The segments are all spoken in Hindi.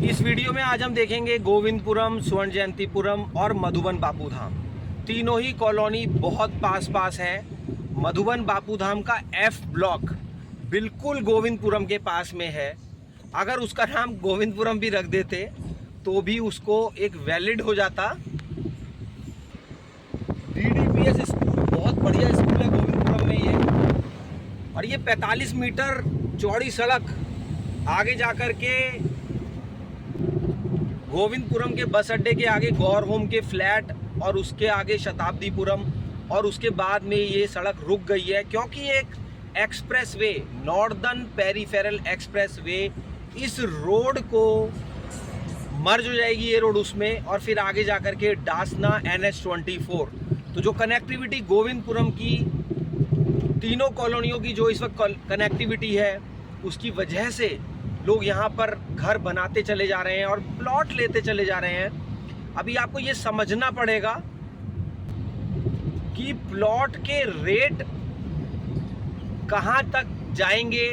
इस वीडियो में आज हम देखेंगे गोविंदपुरम, स्वर्ण जयंतीपुरम और मधुबन बापू धाम। तीनों ही कॉलोनी बहुत पास पास हैं। मधुबन बापू धाम का F ब्लॉक बिल्कुल गोविंदपुरम के पास में है। अगर उसका नाम गोविंदपुरम भी रख देते तो भी उसको एक वैलिड हो जाता। DDPS स्कूल बहुत बढ़िया स्कूल है गोविंदपुरम में ये, और ये 45 मीटर चौड़ी सड़क आगे जाकर के गोविंदपुरम के बस अड्डे के आगे गौर होम के फ्लैट और उसके आगे शताब्दीपुरम, और उसके बाद में ये सड़क रुक गई है क्योंकि एक express way, northern peripheral express way, इस रोड को मर्ज हो जाएगी ये रोड उसमें, और फिर आगे जाकर के डासना NH24। तो जो कनेक्टिविटी गोविंदपुरम की तीनों कॉलोनियों की जो इस वक्त कनेक्टिविटी है, उसकी वजह से लोग यहाँ पर घर बनाते चले जा रहे हैं और प्लॉट लेते चले जा रहे हैं। अभी आपको ये समझना पड़ेगा कि प्लॉट के रेट कहाँ तक जाएंगे।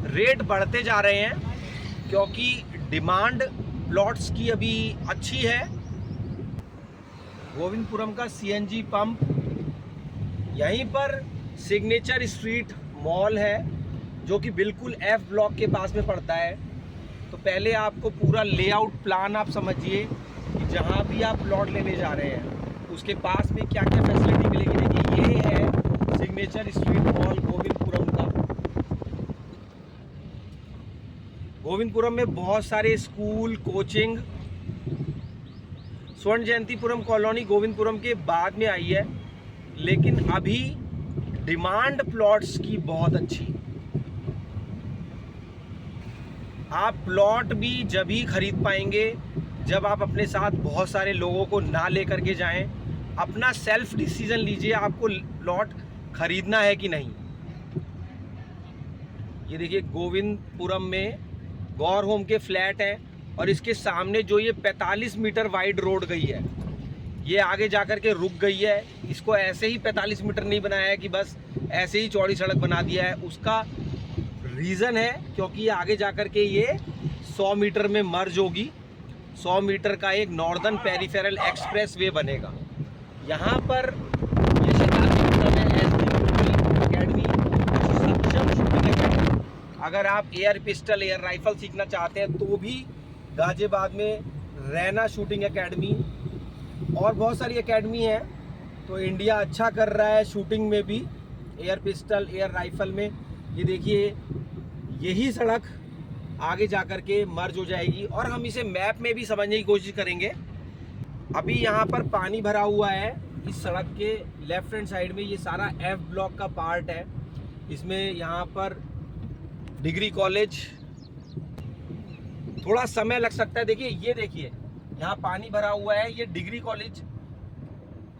रेट बढ़ते जा रहे हैं क्योंकि डिमांड प्लॉट्स की अभी अच्छी है। गोविंदपुरम का CNG पंप, यहीं पर सिग्नेचर स्ट्रीट मॉल है जो कि बिल्कुल F ब्लॉक के पास में पड़ता है। तो पहले आपको पूरा लेआउट प्लान आप समझिए कि जहाँ भी आप प्लॉट लेने जा रहे हैं उसके पास में क्या क्या फैसिलिटी मिलेगी। देखिए, ये है सिग्नेचर स्ट्रीट मॉल गोविंदपुरम का। गोविंदपुरम में बहुत सारे स्कूल, कोचिंग। स्वर्ण जयंतीपुरम कॉलोनी गोविंदपुरम के बाद में आई है, लेकिन अभी डिमांड प्लॉट्स की बहुत अच्छी। आप प्लॉट भी जब ही खरीद पाएंगे जब आप अपने साथ बहुत सारे लोगों को ना लेकर के जाएं। अपना सेल्फ डिसीजन लीजिए, आपको प्लॉट खरीदना है कि नहीं। ये देखिए, गोविंदपुरम में गौर होम के फ्लैट हैं, और इसके सामने जो ये 45 मीटर वाइड रोड गई है, ये आगे जाकर के रुक गई है। इसको ऐसे ही 45 मीटर नहीं बनाया है कि बस ऐसे ही चौड़ी सड़क बना दिया है। उसका रीज़न है क्योंकि ये आगे जाकर के ये 100 मीटर में मर्ज होगी। 100 मीटर का एक नॉर्दर्न पेरीफेरल एक्सप्रेस वे बनेगा। यहाँ पर ये शताब्दी है एकेडमी, सक्षम शूटिंग एकेडमी। अगर आप एयर पिस्टल, एयर राइफल सीखना चाहते हैं तो भी गाजियाबाद में रैना शूटिंग एकेडमी और बहुत सारी एकेडमी है। तो इंडिया अच्छा कर रहा है शूटिंग में भी, एयर पिस्टल, एयर राइफल में। ये देखिए, यही सड़क आगे जाकर के मर्ज हो जाएगी, और हम इसे मैप में भी समझने की कोशिश करेंगे। अभी यहाँ पर पानी भरा हुआ है। इस सड़क के लेफ्ट हैंड साइड में ये सारा F ब्लॉक का पार्ट है। इसमें यहाँ पर डिग्री कॉलेज, थोड़ा समय लग सकता है। देखिए, ये देखिए, यहाँ पानी भरा हुआ है। ये डिग्री कॉलेज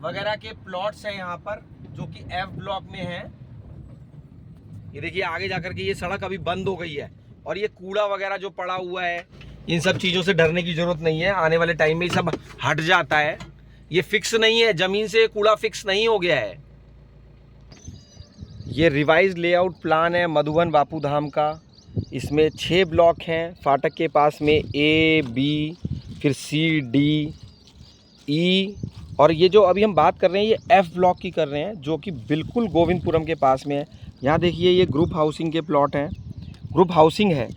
वगैरह के प्लॉट्स हैं यहाँ पर, जो कि F ब्लॉक में हैं। ये देखिए, आगे जाकर के ये सड़क अभी बंद हो गई है, और ये कूड़ा वगैरह जो पड़ा हुआ है, इन सब चीज़ों से डरने की ज़रूरत नहीं है। आने वाले टाइम में ये सब हट जाता है। ये फिक्स नहीं है, ज़मीन से कूड़ा फिक्स नहीं हो गया है। ये रिवाइज लेआउट प्लान है मधुबन बापू धाम का। इसमें 6 ब्लॉक हैं। फाटक के पास में A, B, फिर C, D, E, और ये जो अभी हम बात कर रहे हैं ये F ब्लॉक की कर रहे हैं, जो कि बिल्कुल गोविंदपुरम के पास में है। यहाँ देखिए, ये ग्रुप हाउसिंग के प्लॉट हैं, ग्रुप हाउसिंग है,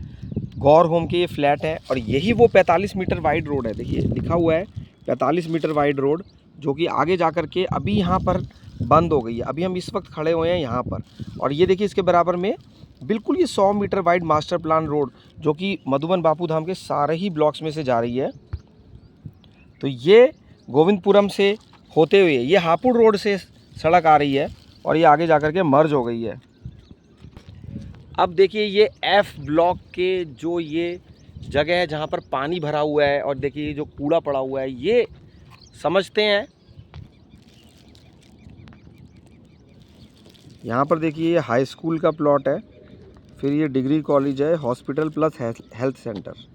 गौर होम के ये फ्लैट हैं, और यही वो 45 मीटर वाइड रोड है। देखिए, लिखा हुआ है 45 मीटर वाइड रोड, जो कि आगे जाकर के अभी यहाँ पर बंद हो गई है। अभी हम इस वक्त खड़े हुए हैं यहाँ पर, और ये देखिए, इसके बराबर में बिल्कुल ये 100 metre wide master plan road, जो कि मधुबन बापू धाम के सारे ही ब्लॉक्स में से जा रही है। तो ये गोविंदपुरम से होते हुए ये हापुड़ रोड से सड़क आ रही है, और ये आगे जाकर के मर्ज हो गई है। अब देखिए, ये F ब्लॉक के जो ये जगह है जहाँ पर पानी भरा हुआ है, और देखिए जो कूड़ा पड़ा हुआ है, ये समझते हैं। यहाँ पर देखिए, ये हाई स्कूल का प्लॉट है, फिर ये डिग्री कॉलेज है, हॉस्पिटल प्लस हेल्थ सेंटर।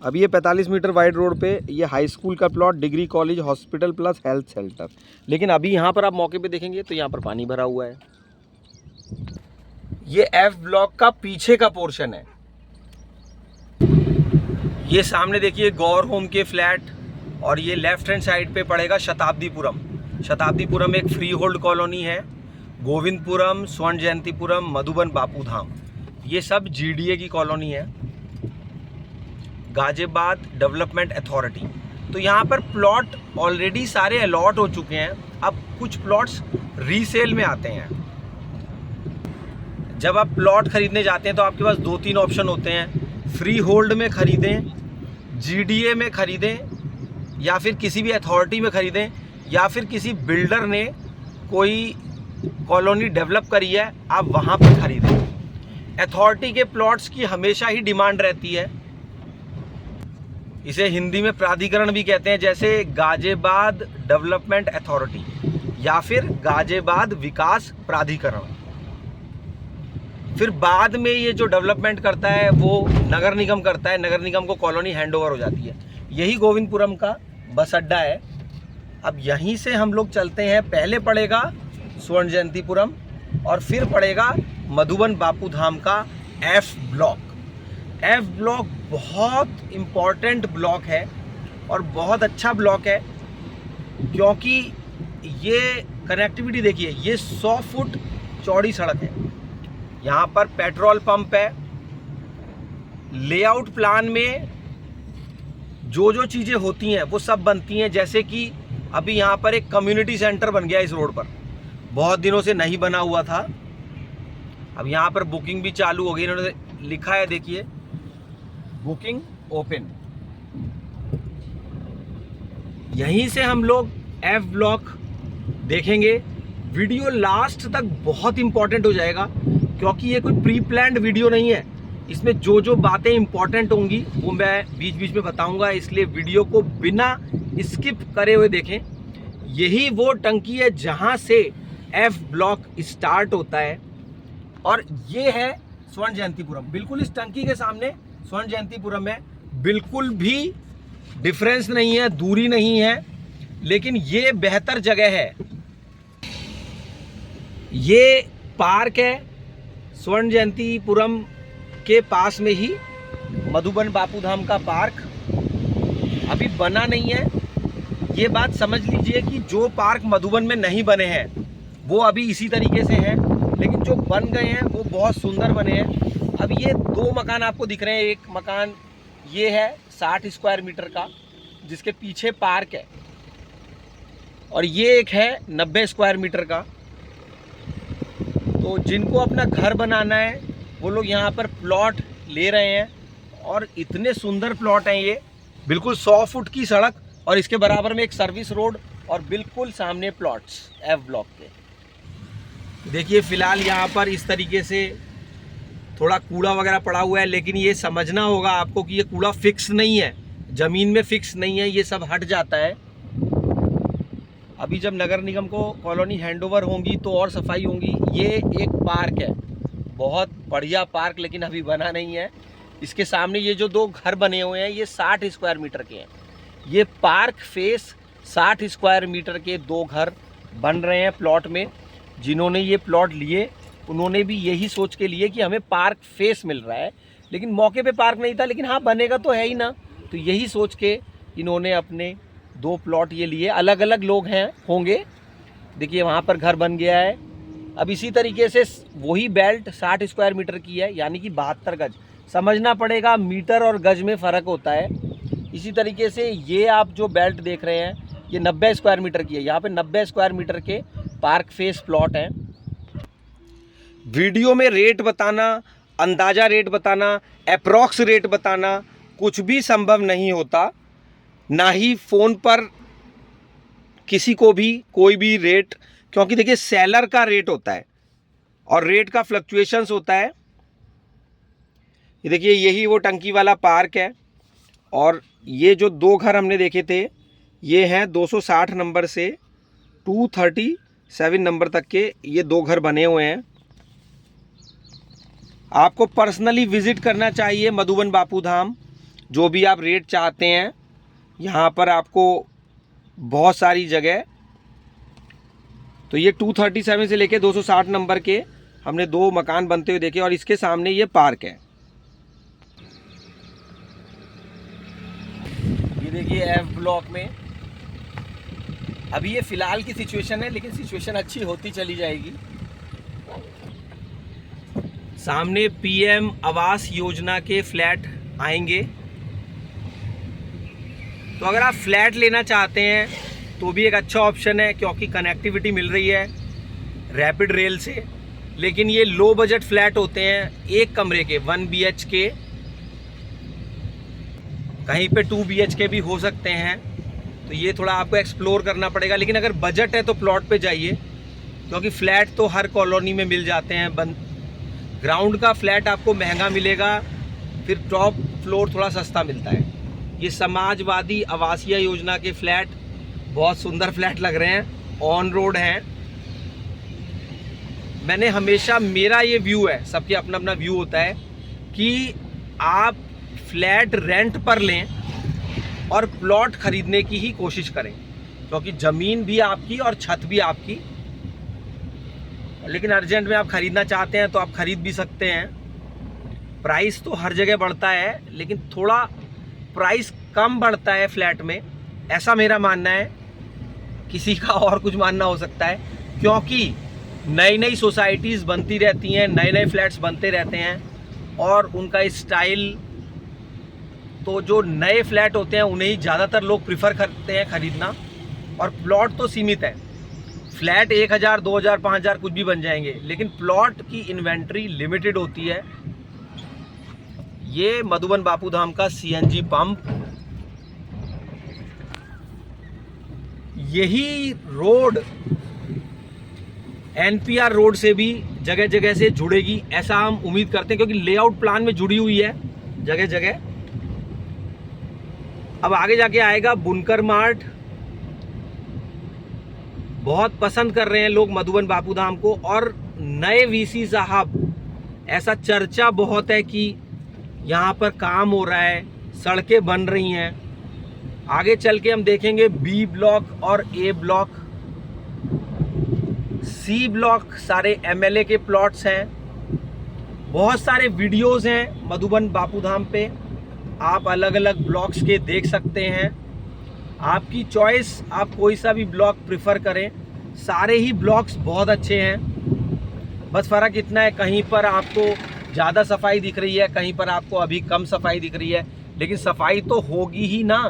अभी ये 45 मीटर वाइड रोड पे ये हाई स्कूल का plot, degree college, hospital plus health centre. लेकिन अभी यहाँ पर आप मौके पे देखेंगे तो यहाँ पर पानी भरा हुआ है। ये F ब्लॉक का पीछे का पोर्शन है। ये सामने देखिए गौर होम के फ्लैट, और ये लेफ्ट हैंड साइड पे पड़ेगा शताब्दीपुरम। शताब्दीपुरम एक फ्री होल्ड कॉलोनी है। गोविंदपुरम, स्वर्ण जयंतीपुरम, मधुबन, बापू धाम, ये सब GDA की कॉलोनी है, गाजियाबाद डेवलपमेंट अथॉरिटी। तो यहाँ पर प्लॉट ऑलरेडी सारे अलॉट हो चुके हैं, अब कुछ प्लॉट्स रीसेल में आते हैं। जब आप प्लॉट खरीदने जाते हैं तो आपके पास 2-3 ऑप्शन होते हैं, फ्री होल्ड में खरीदें, GDA में खरीदें, या फिर किसी भी अथॉरिटी में खरीदें, या फिर किसी बिल्डर ने कोई कॉलोनी डेवलप करी है आप वहाँ पर खरीदें। अथॉरिटी के प्लॉट्स की हमेशा ही डिमांड रहती है, इसे हिंदी में प्राधिकरण भी कहते हैं, जैसे गाजियाबाद डेवलपमेंट अथॉरिटी या फिर गाजियाबाद विकास प्राधिकरण। फिर बाद में ये जो डेवलपमेंट करता है वो नगर निगम करता है, नगर निगम को कॉलोनी हैंडओवर हो जाती है। यही गोविंदपुरम का बस अड्डा है। अब यहीं से हम लोग चलते हैं, पहले पड़ेगा स्वर्ण जयंतीपुरम और फिर पड़ेगा मधुबन बापू धाम का F ब्लॉक। F ब्लॉक बहुत इम्पॉर्टेंट ब्लॉक है और बहुत अच्छा ब्लॉक है, क्योंकि ये कनेक्टिविटी देखिए, ये 100 फुट चौड़ी सड़क है, यहाँ पर पेट्रोल पंप है। लेआउट प्लान में जो जो चीज़ें होती हैं वो सब बनती हैं, जैसे कि अभी यहाँ पर एक कम्युनिटी सेंटर बन गया इस रोड पर, बहुत दिनों से नहीं बना हुआ था। अब यहाँ पर बुकिंग भी चालू हो गई, इन्होंने लिखा है देखिए, बुकिंग ओपन। यहीं से हम लोग F ब्लॉक देखेंगे। वीडियो लास्ट तक बहुत इंपॉर्टेंट हो जाएगा, क्योंकि ये कोई प्री प्लान्ड वीडियो नहीं है। इसमें जो जो बातें इंपॉर्टेंट होंगी वो मैं बीच बीच में बताऊंगा, इसलिए वीडियो को बिना स्किप करे हुए देखें। यही वो टंकी है जहां से F ब्लॉक स्टार्ट होता है, और ये है स्वर्ण जयंतीपुरम। बिल्कुल इस टंकी के सामने स्वर्ण जयंतीपुरम है, बिल्कुल भी डिफरेंस नहीं है, दूरी नहीं है, लेकिन ये बेहतर जगह है। ये पार्क है स्वर्ण जयंतीपुरम के पास में ही, मधुबन बापू धाम का पार्क अभी बना नहीं है। ये बात समझ लीजिए कि जो पार्क मधुबन में नहीं बने हैं वो अभी इसी तरीके से हैं, लेकिन जो बन गए हैं वो बहुत सुंदर बने हैं। अब ये 2 मकान आपको दिख रहे हैं, एक मकान ये है 60 स्क्वायर मीटर का जिसके पीछे पार्क है, और ये एक है 90 स्क्वायर मीटर का। तो जिनको अपना घर बनाना है वो लोग यहाँ पर प्लॉट ले रहे हैं, और इतने सुंदर प्लॉट हैं ये। बिल्कुल 100 फुट की सड़क और इसके बराबर में एक सर्विस रोड, और बिल्कुल सामने प्लॉट्स F ब्लॉक के। देखिए फिलहाल यहाँ पर इस तरीके से थोड़ा कूड़ा वगैरह पड़ा हुआ है, लेकिन ये समझना होगा आपको कि ये कूड़ा फिक्स नहीं है, ज़मीन में फिक्स नहीं है, ये सब हट जाता है। अभी जब नगर निगम को कॉलोनी हैंडओवर होंगी तो और सफाई होंगी। ये एक पार्क है, बहुत बढ़िया पार्क, लेकिन अभी बना नहीं है। इसके सामने ये जो 2 घर बने हुए हैं ये 60 स्क्वायर मीटर के हैं। ये पार्क फेस 60 स्क्वायर मीटर के 2 घर बन रहे हैं प्लॉट में। जिन्होंने ये प्लॉट लिए उन्होंने भी यही सोच के लिए कि हमें पार्क फेस मिल रहा है, लेकिन मौके पे पार्क नहीं था, लेकिन हाँ बनेगा तो है ही ना। तो यही सोच के इन्होंने अपने 2 प्लॉट ये लिए। अलग अलग लोग हैं होंगे, देखिए वहाँ पर घर बन गया है। अब इसी तरीके से वही बेल्ट 60 स्क्वायर मीटर की है, यानी कि 72 गज। समझना पड़ेगा, मीटर और गज में फ़र्क होता है। इसी तरीके से ये आप जो बेल्ट देख रहे हैं ये 90 स्क्वायर मीटर की है। यहाँ पे 90 स्क्वायर मीटर के पार्क फेस प्लॉट हैं। वीडियो में रेट बताना, अंदाज़ा रेट बताना, अप्रॉक्स रेट बताना कुछ भी संभव नहीं होता, ना ही फ़ोन पर किसी को भी कोई भी रेट, क्योंकि देखिए सेलर का रेट होता है और रेट का फ्लक्चुएशंस होता है। ये देखिए यही वो टंकी वाला पार्क है, और ये जो 2 घर हमने देखे थे ये हैं 260 नंबर से 237 नंबर तक के ये 2 घर बने हुए हैं। आपको पर्सनली विज़िट करना चाहिए मधुबन बापू धाम। जो भी आप रेट चाहते हैं यहाँ पर आपको बहुत सारी जगह। तो ये 237 से लेके 260 नंबर के हमने 2 मकान बनते हुए देखे, और इसके सामने ये पार्क है। ये देखिए एफ ब्लॉक में अभी ये फिलहाल की सिचुएशन है, लेकिन सिचुएशन अच्छी होती चली जाएगी। सामने पीएम आवास योजना के फ्लैट आएंगे, तो अगर आप फ्लैट लेना चाहते हैं तो भी एक अच्छा ऑप्शन है, क्योंकि कनेक्टिविटी मिल रही है रैपिड रेल से। लेकिन ये लो बजट फ्लैट होते हैं, एक कमरे के 1 BHK, कहीं पे 2 BHK भी हो सकते हैं, तो ये थोड़ा आपको एक्सप्लोर करना पड़ेगा। लेकिन अगर बजट है तो प्लॉट पे जाइए, क्योंकि फ्लैट तो हर कॉलोनी में मिल जाते हैं। ग्राउंड का फ्लैट आपको महंगा मिलेगा, फिर टॉप फ्लोर थोड़ा सस्ता मिलता है। ये समाजवादी आवासीय योजना के फ्लैट बहुत सुंदर फ्लैट लग रहे हैं, ऑन रोड हैं। मैंने हमेशा, मेरा ये व्यू है, सबके अपना अपना व्यू होता है, कि आप फ्लैट रेंट पर लें और प्लॉट खरीदने की ही कोशिश करें, क्योंकि ज़मीन भी आपकी और छत भी आपकी। लेकिन अर्जेंट में आप ख़रीदना चाहते हैं तो आप ख़रीद भी सकते हैं। प्राइस तो हर जगह बढ़ता है, लेकिन थोड़ा प्राइस कम बढ़ता है फ्लैट में, ऐसा मेरा मानना है। किसी का और कुछ मानना हो सकता है, क्योंकि नई नई सोसाइटीज़ बनती रहती हैं, नए नए फ्लैट्स बनते रहते हैं, और उनका स्टाइल, तो जो नए फ्लैट होते हैं उन्हें ही ज़्यादातर लोग प्रिफर करते हैं ख़रीदना। और प्लॉट तो सीमित है, फ्लैट 1000, 2000, 5000 कुछ भी बन जाएंगे, लेकिन प्लॉट की इन्वेंट्री लिमिटेड होती है। ये मधुबन बापू धाम का CNG पंप, यही रोड NPR रोड से भी जगह जगह से जुड़ेगी, ऐसा हम उम्मीद करते हैं, क्योंकि लेआउट प्लान में जुड़ी हुई है जगह जगह। अब आगे जाके आएगा बुनकर मार्ट। बहुत पसंद कर रहे हैं लोग मधुबन बापू धाम को, और नए VC साहब, ऐसा चर्चा बहुत है कि यहाँ पर काम हो रहा है, सड़कें बन रही हैं। आगे चल के हम देखेंगे B ब्लॉक और A ब्लॉक, C ब्लॉक सारे MLA के प्लॉट्स हैं। बहुत सारे वीडियोस हैं मधुबन बापू धाम पे, आप अलग अलग ब्लॉक्स के देख सकते हैं। आपकी चॉइस, आप कोई सा भी ब्लॉक प्रिफर करें, सारे ही ब्लॉक्स बहुत अच्छे हैं। बस फ़र्क इतना है, कहीं पर आपको ज़्यादा सफाई दिख रही है, कहीं पर आपको अभी कम सफाई दिख रही है, लेकिन सफाई तो होगी ही ना।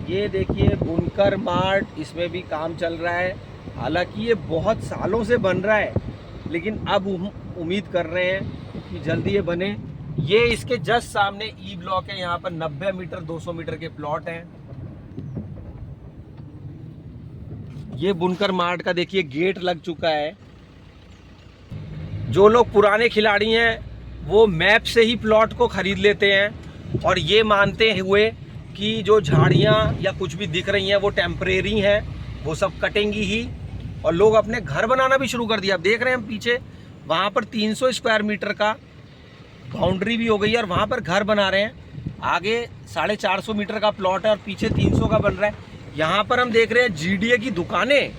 ये देखिए बुनकर मार्ट, इसमें भी काम चल रहा है। हालांकि ये बहुत सालों से बन रहा है, लेकिन अब उम्मीद कर रहे हैं कि जल्दी ये बने। ये इसके जस्ट सामने E ब्लॉक है, यहाँ पर 90 मीटर 200 मीटर के प्लॉट हैं। ये बुनकर मार्ट का देखिए गेट लग चुका है। जो लोग पुराने खिलाड़ी हैं वो मैप से ही प्लॉट को खरीद लेते हैं, और ये मानते हुए कि जो झाड़ियाँ या कुछ भी दिख रही हैं वो टेम्परेरी हैं, वो सब कटेंगी ही, और लोग अपने घर बनाना भी शुरू कर दिया। आप देख रहे हैं हम पीछे, वहाँ पर 300 स्क्वायर मीटर का बाउंड्री भी हो गई है, और वहाँ पर घर बना रहे हैं। आगे 450 मीटर का प्लॉट है और पीछे 300 का बन रहा है। यहाँ पर हम देख रहे हैं GDA की दुकानें।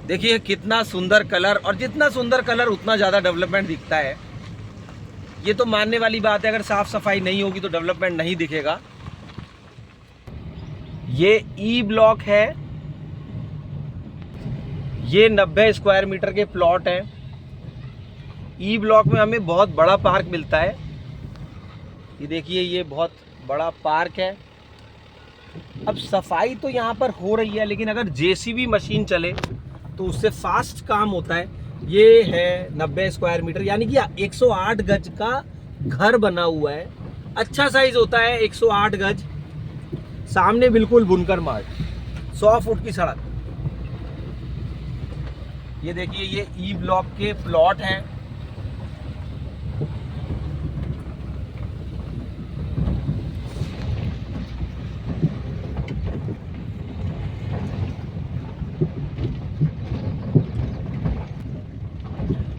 देखिए कितना सुंदर कलर, और जितना सुंदर कलर उतना ज़्यादा डेवलपमेंट दिखता है। ये तो मानने वाली बात है, अगर साफ़ सफाई नहीं होगी तो डेवलपमेंट नहीं दिखेगा। ये E ब्लॉक है, ये 90 स्क्वायर मीटर के प्लॉट हैं। E ब्लॉक में हमें बहुत बड़ा पार्क मिलता है। ये देखिए ये बहुत बड़ा पार्क है। अब सफाई तो यहाँ पर हो रही है, लेकिन अगर JCB मशीन चले तो उससे फास्ट काम होता है। ये है 90 स्क्वायर मीटर, यानी कि 108 गज का घर बना हुआ है। अच्छा साइज होता है 108 गज। सामने बिल्कुल बुनकर मार्ट, 100 फुट की सड़क। ये देखिए ये E ब्लॉक के प्लॉट हैं।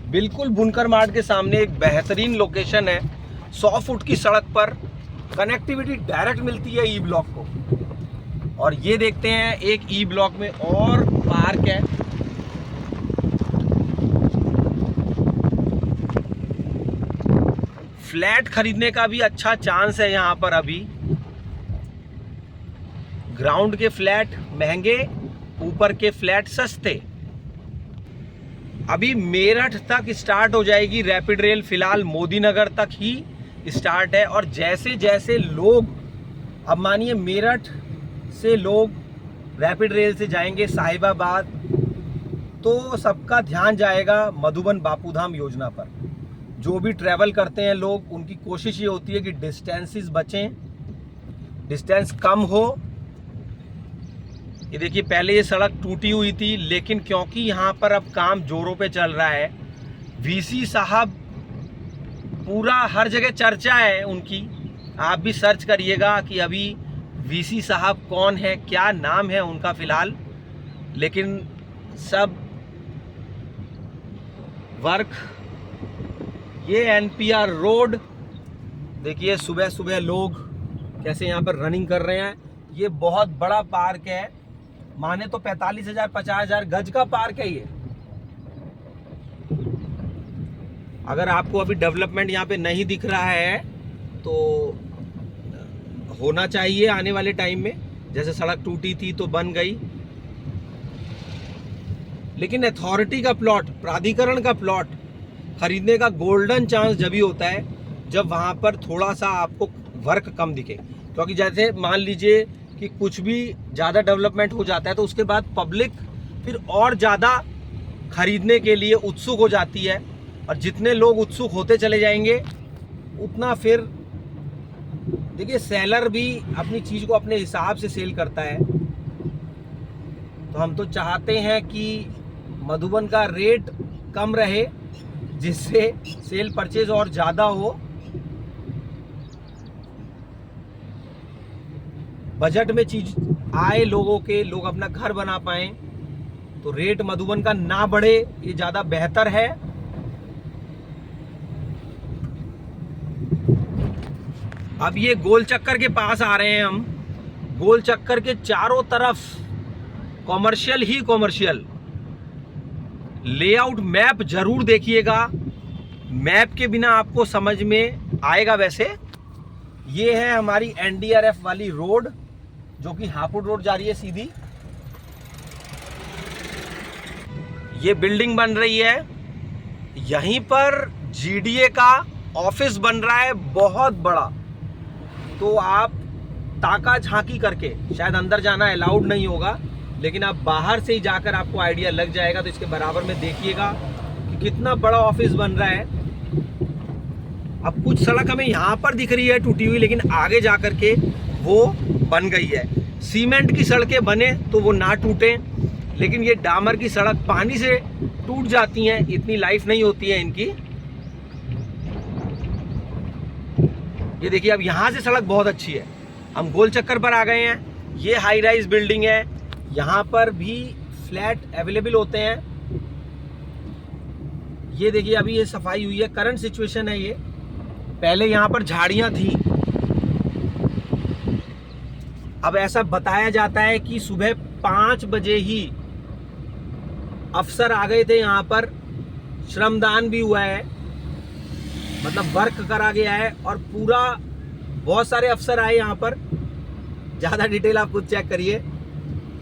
बिल्कुल बुनकर मार्ट के सामने एक बेहतरीन लोकेशन है। 100 फुट की सड़क पर कनेक्टिविटी डायरेक्ट मिलती है E ब्लॉक को। और ये देखते हैं एक E ब्लॉक में और पार्क है। फ्लैट खरीदने का भी अच्छा चांस है यहाँ पर अभी। ग्राउंड के फ्लैट महंगे, ऊपर के फ्लैट सस्ते। अभी मेरठ तक स्टार्ट हो जाएगी रैपिड रेल, फिलहाल मोदी नगर तक ही स्टार्ट है। और जैसे जैसे लोग, अब मानिए मेरठ से लोग रैपिड रेल से जाएंगे साहिबाबाद, तो सबका ध्यान जाएगा मधुबन बापूधाम योजना पर। जो भी ट्रैवल करते हैं लोग, उनकी कोशिश ये होती है कि डिस्टेंसेस बचें, डिस्टेंस कम हो। ये देखिए, पहले ये सड़क टूटी हुई थी, लेकिन क्योंकि यहाँ पर अब काम जोरों पे चल रहा है, वीसी साहब पूरा हर जगह चर्चा है उनकी। आप भी सर्च करिएगा कि अभी वीसी साहब कौन है, क्या नाम है उनका फिलहाल, लेकिन सब वर्क। ये एनपीआर रोड देखिए, सुबह सुबह लोग कैसे यहाँ पर रनिंग कर रहे हैं। ये बहुत बड़ा पार्क है, माने तो 45,000 50,000 गज का पार्क है ये। अगर आपको अभी डेवलपमेंट यहाँ पे नहीं दिख रहा है तो होना चाहिए आने वाले टाइम में। जैसे सड़क टूटी थी तो बन गई, लेकिन अथॉरिटी का प्लॉट, प्राधिकरण का प्लॉट खरीदने का गोल्डन चांस जब ही होता है जब वहां पर थोड़ा सा आपको वर्क कम दिखे। क्योंकि जैसे मान लीजिए कि कुछ भी ज़्यादा डेवलपमेंट हो जाता है तो उसके बाद पब्लिक फिर और ज़्यादा खरीदने के लिए उत्सुक हो जाती है, और जितने लोग उत्सुक होते चले जाएंगे उतना फिर देखिए सेलर भी अपनी चीज़ को अपने हिसाब से सेल करता है। तो हम तो चाहते हैं कि मधुबन का रेट कम रहे, जिससे सेल परचेज और ज़्यादा हो, बजट में चीज आए लोगों के, लोग अपना घर बना पाएं, तो रेट मधुबन का ना बढ़े, ये ज़्यादा बेहतर है। अब ये गोल चक्कर के पास आ रहे हैं हम। गोल चक्कर के चारों तरफ कॉमर्शियल ही कॉमर्शियल। लेआउट मैप जरूर देखिएगा, मैप के बिना आपको समझ में आएगा। वैसे ये है हमारी एनडीआरएफ वाली रोड, जो कि हापुड़ रोड जा रही है सीधी। ये बिल्डिंग बन रही है, यहीं पर जीडीए का ऑफिस बन रहा है, बहुत बड़ा। तो आप ताका झांकी करके, शायद अंदर जाना अलाउड नहीं होगा, लेकिन आप बाहर से ही जाकर आपको आइडिया लग जाएगा। तो इसके बराबर में देखिएगा कि कितना बड़ा ऑफिस बन रहा है। अब कुछ सड़क हमें यहाँ पर दिख रही है टूटी हुई, लेकिन आगे जाकर के वो बन गई है। सीमेंट की सड़कें बने तो वो ना टूटे, लेकिन ये डामर की सड़क पानी से टूट जाती हैं, इतनी लाइफ नहीं होती है इनकी। ये देखिए, अब यहाँ से सड़क बहुत अच्छी है। हम गोल चक्कर पर आ गए हैं। ये हाई राइज बिल्डिंग है, यहाँ पर भी फ्लैट अवेलेबल होते हैं। ये देखिए, अभी ये सफाई हुई है, करंट सिचुएशन है ये। पहले यहाँ पर झाड़ियाँ थी। अब ऐसा बताया जाता है कि सुबह 5 बजे ही अफसर आ गए थे यहाँ पर, श्रमदान भी हुआ है, मतलब वर्क करा गया है, और पूरा बहुत सारे अफसर आए यहाँ पर। ज़्यादा डिटेल आप खुद चेक करिए।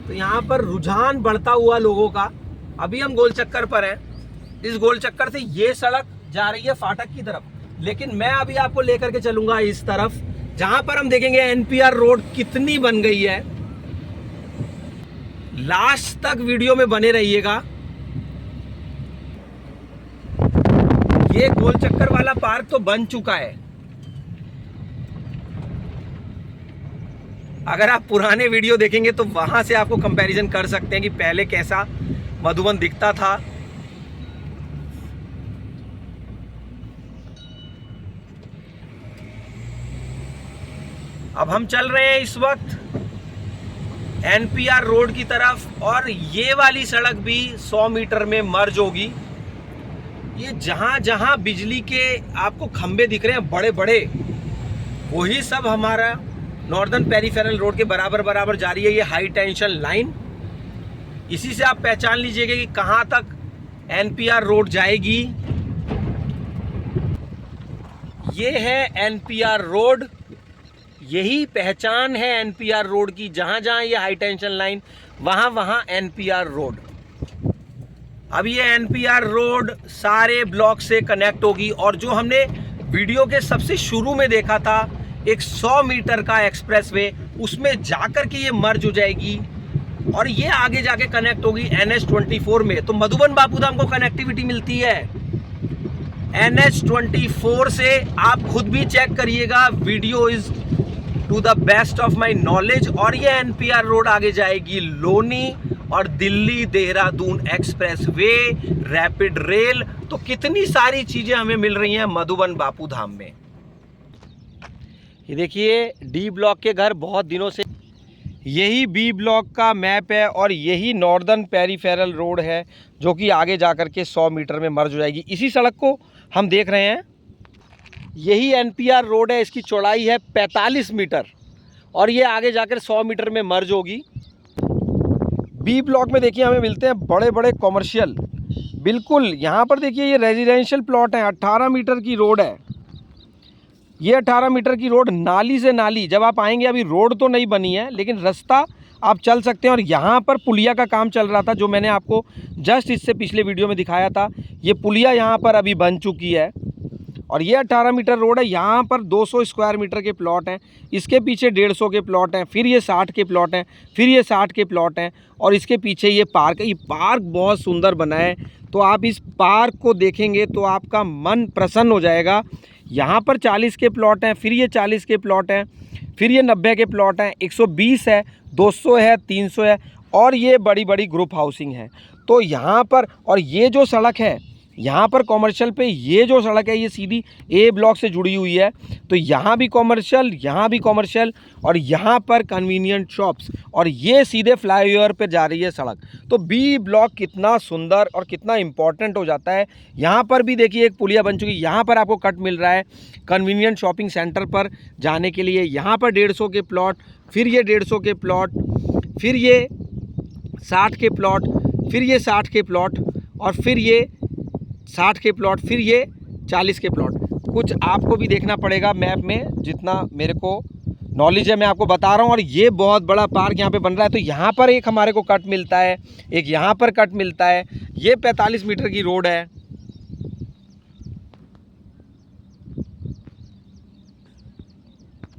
तो यहाँ पर रुझान बढ़ता हुआ लोगों का। अभी हम गोल चक्कर पर हैं। इस गोल चक्कर से ये सड़क जा रही है फाटक की तरफ, लेकिन मैं अभी आपको लेकर के चलूंगा इस तरफ, जहां पर हम देखेंगे एनपीआर रोड कितनी बन गई है। लास्ट तक वीडियो में बने रहिएगा। ये गोल चक्कर वाला पार्क तो बन चुका है। अगर आप पुराने वीडियो देखेंगे तो वहां से आपको कंपैरिजन कर सकते हैं कि पहले कैसा मधुबन दिखता था। अब हम चल रहे हैं इस वक्त एनपीआर रोड की तरफ, और ये वाली सड़क भी 100 मीटर में मर्ज होगी। ये जहां जहां बिजली के आपको खंबे दिख रहे हैं बड़े बड़े, वही सब हमारा नॉर्दर्न पेरिफेरल रोड के बराबर बराबर जा रही है। ये हाई टेंशन लाइन, इसी से आप पहचान लीजिएगा कि कहां तक एनपीआर रोड जाएगी। ये है एनपीआर रोड, यही पहचान है एनपीआर रोड की, जहां जहां ये हाई टेंशन लाइन, वहां वहां एनपीआर रोड। अब ये एनपीआर रोड सारे ब्लॉक से कनेक्ट होगी, और जो हमने वीडियो के सबसे शुरू में देखा था एक 100 मीटर का एक्सप्रेसवे, उसमें जाकर के ये मर्ज हो जाएगी और ये आगे जाके कनेक्ट होगी NH24 में। तो मधुबन बापूधाम को कनेक्टिविटी मिलती है NH24 से। आप खुद भी चेक करिएगा, video is to the best of my knowledge. और ये एनपीआर रोड आगे जाएगी लोनी और Delhi Dehradun expressway, rapid rail. तो कितनी सारी चीजें हमें मिल रही हैं मधुबन बापूधाम में। ये देखिए डी ब्लॉक के घर बहुत दिनों से, यही बी ब्लॉक का मैप है और यही नॉर्दर्न पेरीफेरल रोड है जो कि आगे जाकर के 100 मीटर में मर्ज हो जाएगी। इसी सड़क को हम देख रहे हैं, यही एनपीआर रोड है, इसकी चौड़ाई है 45 मीटर और ये आगे जाकर 100 मीटर में मर्ज होगी। बी ब्लॉक में देखिए हमें मिलते हैं बड़े बड़े कॉमर्शियल, बिल्कुल यहाँ पर देखिए ये रेजिडेंशियल प्लॉट है। 18 मीटर की रोड है ये, 18 मीटर की रोड, नाली से नाली। जब आप आएंगे, अभी रोड तो नहीं बनी है लेकिन रास्ता आप चल सकते हैं। और यहाँ पर पुलिया का काम चल रहा था, जो मैंने आपको जस्ट इससे पिछले वीडियो में दिखाया था। ये पुलिया यहाँ पर अभी बन चुकी है और ये 18 मीटर रोड है। यहाँ पर 200 स्क्वायर मीटर के प्लॉट हैं, इसके पीछे 150 के प्लॉट हैं, फिर ये 60 के प्लॉट हैं, फिर ये 60 के प्लॉट हैं और इसके पीछे ये पार्क है। ये पार्क बहुत सुंदर बना है, तो आप इस पार्क को देखेंगे तो आपका मन प्रसन्न हो जाएगा। यहाँ पर 40 के प्लॉट हैं, फिर ये 40 के प्लॉट हैं, फिर ये 90 के प्लॉट हैं, 120 है, 200 है, 300 है और ये बड़ी बड़ी ग्रुप हाउसिंग है। तो यहाँ पर, और ये जो सड़क है यहाँ पर कॉमर्शियल पे, ये जो सड़क है ये सीधी ए ब्लॉक से जुड़ी हुई है। तो यहाँ भी कॉमर्शियल, यहाँ भी कॉमर्शियल और यहाँ पर कन्वीनियंट शॉप्स, और ये सीधे फ्लाईओवर पे जा रही है सड़क। तो बी ब्लॉक कितना सुंदर और कितना इम्पॉर्टेंट हो जाता है। यहाँ पर भी देखिए एक पुलिया बन चुकी है, यहाँ पर आपको कट मिल रहा है कन्वीनियंट शॉपिंग सेंटर पर जाने के लिए। यहाँ पर 150 के प्लॉट, फिर ये 150 के प्लॉट, फिर ये 60 के प्लॉट, फिर ये 60 के प्लॉट और फिर ये 60 के प्लॉट, फिर ये 40 के प्लॉट। कुछ आपको भी देखना पड़ेगा मैप में, जितना मेरे को नॉलेज है मैं आपको बता रहा हूँ। और ये बहुत बड़ा पार्क यहाँ पे बन रहा है। तो यहाँ पर एक हमारे को कट मिलता है, एक यहाँ पर कट मिलता है। ये 45 मीटर की रोड है